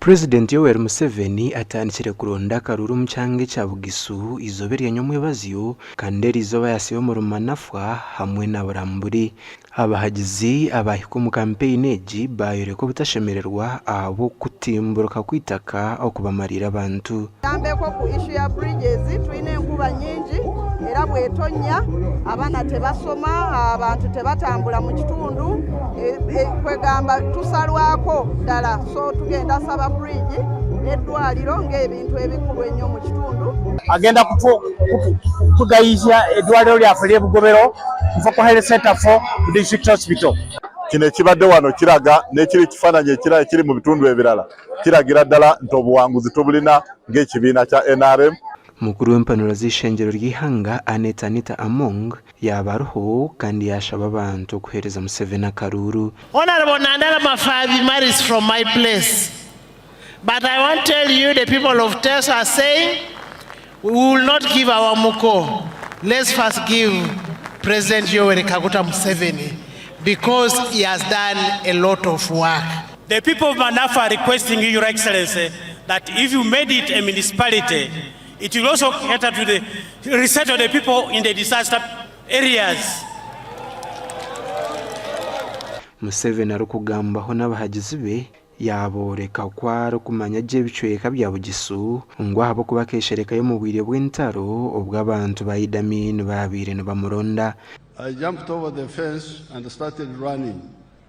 Purezidenti Yoweri Museveni atandikire kuronda Akaruuru mu kyange kya Bugisu izobe rya nyamwebaziyo kandi erizoba yasiba mu rumanafwa hamwe na Buramburi. Abahagizi abahiko mu campaign egi bayereko butashemererwa abo kutimburuka kwitaka okubamarira abantu. Tambeko ku issue ya bridges twine enkuba nyingi era bwetonya abaana tebasoma abantu tebatambula mu kitundu kwegamba tusalwako ddala so tugenda saba bridge n'eddwaliro ng'ebintu ebikulu ennyo mu kitundu. Agenda kugayizya eddwaliro lyaffe ly'Ebugobero nva ku health center for district hospital. Kino ekibadde wano kiraga n'ekiri kifaananyi ekirala ekiri mu bitundu ebirala kiragira ddala nti obuwanguzi tubulina ng'ekibiina kya NRM. Mukuru w'empanuro z'ishengero ry'Ihanga Anita Among yabaruho kandi yashaba abantu kuhereza Museveni Akaruuru. Honorable Nandala Mafabi marries from my place. But I want to tell you the people of Tess are saying we will not give our muko. Let's first give President Yoweri Kaguta Museveni because he has done a lot of work. The people of Manafa are requesting Your Excellency that if you made it a municipality, it will also cater to the resettle the people in the disaster areas. Museveni arukugambaho n'abahagizi be yaboreka kwaro kumanya je bicweka bya Bugisu ngo habo kubakeshereka yo mu bwire bw'entaro obw'abantu bayidamini babire no bamuronda. I jumped over the fence and started running.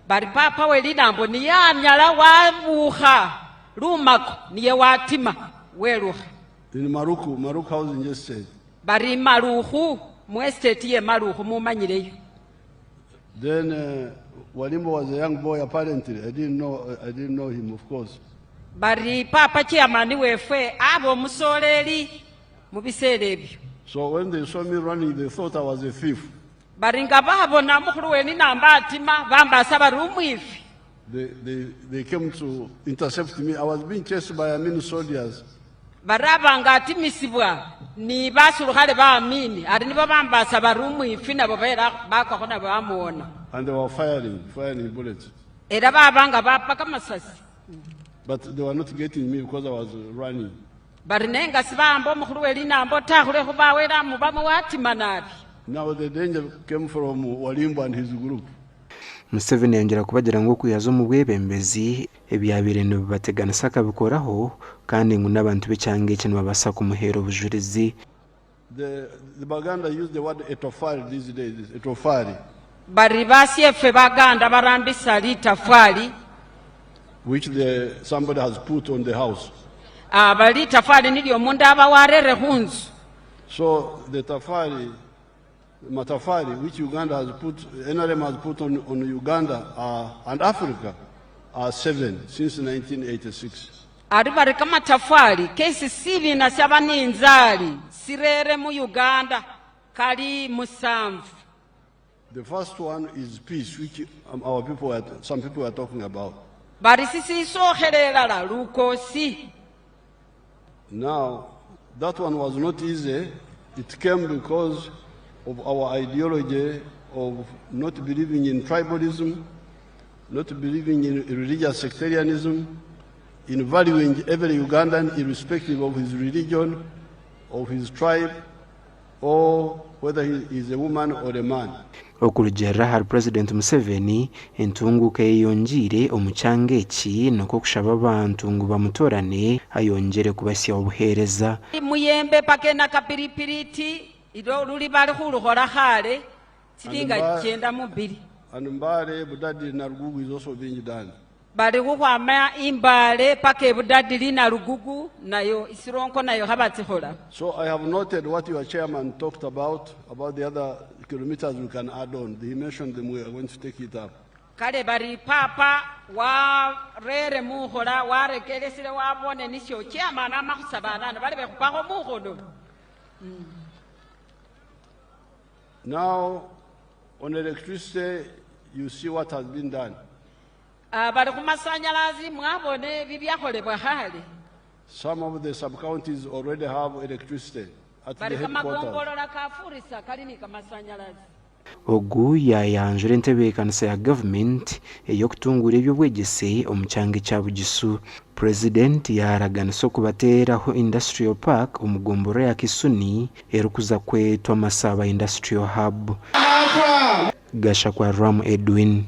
Bari papa we linambo ni yamyala wabuha lumako niye watima weruha. In Maruku housing just said. Bari Maruku mu estate ye Maruku mumanyireyo. Then Walimbo was a young boy apparently. I didn't know him, of course. Bari papa chairman wefe abo musoleri mu biseera ebyo. So when they saw me running, they thought I was a thief. Bari nga babona mukuru we ni namba atima bambasa barumwifi. They came to intercept me. I was being chased by Amini soldiers. Baraba nga atimisibwa ni basulukhale baamini ari nibo bambasa barumwifi nabo bera bakakona bamuona. And they were firing bullets. Era babanga bapaka masasi. But they were not getting me because I was running. Bari nenga sibambo mukuru we linambo takhule khubawera mubamu watima nabi. Now the danger came from Walimbo and his group. Museveni yongera kubagira ngo kuyazo mu bwebembezi ebyabire no bategana saka bikoraho kandi ngo n'abantu b'icyange cyo babasa kumuhero bujurizi. The Baganda use the word etofari these days, etofari. Bari basiefe Baganda barambisa litafari which somebody has put on the house. Bali tafari nilyo munda abawarere hunzu. So the matafari which Uganda has put, NRM has put on Uganda and Africa are 7 since 1986. Bari kama tafari kesi sibi na sabaninzali sirere mu Uganda kali musamvu. The first one is peace, which some people are talking about. Now, that one was not easy. It came because of our ideology of not believing in tribalism, not believing in religious sectarianism, in valuing every Ugandan irrespective of his religion, of his tribe, or whether he is a woman or a man. Okurugera hari President Museveni entunguka yongire omucyange eki noko kushaba abantu ngo bamutorane ayongere kubasya obuhereza. Muyembe pakena kapiripiriti iro ruri bari kuruhora hale tiringa cyenda mubiri. And Mbare Budadi na Rugugu is also being done. Bari kuhwama imbale pake Budadi na Rugugu nayo isironko nayo habatihora. So I have noted what your chairman talked about the other kilometers we can add on. He mentioned them. We are going to take it up. Kale bari papa wa rere muhora wa rekelesile wa bone nisho chairman amakusabana bari bekupaho muhodo. Now on electricity you see what has been done. Bari kumasanyalazi mwabone bibyakolebwa hali. Some of the sub-counties already have electricity at the headquarters. ogu yayanjura entebeekanisa ya gavumenti ey'okutunguura eby'obwegyese omu kyanga kya Bugisu. Purezidenti yaraganisa okubateeraho industrial park omu gomboro ya Kisuni erikuza kwetwa Masaba Industrial Hub. Gasha kwa Ram Edwin.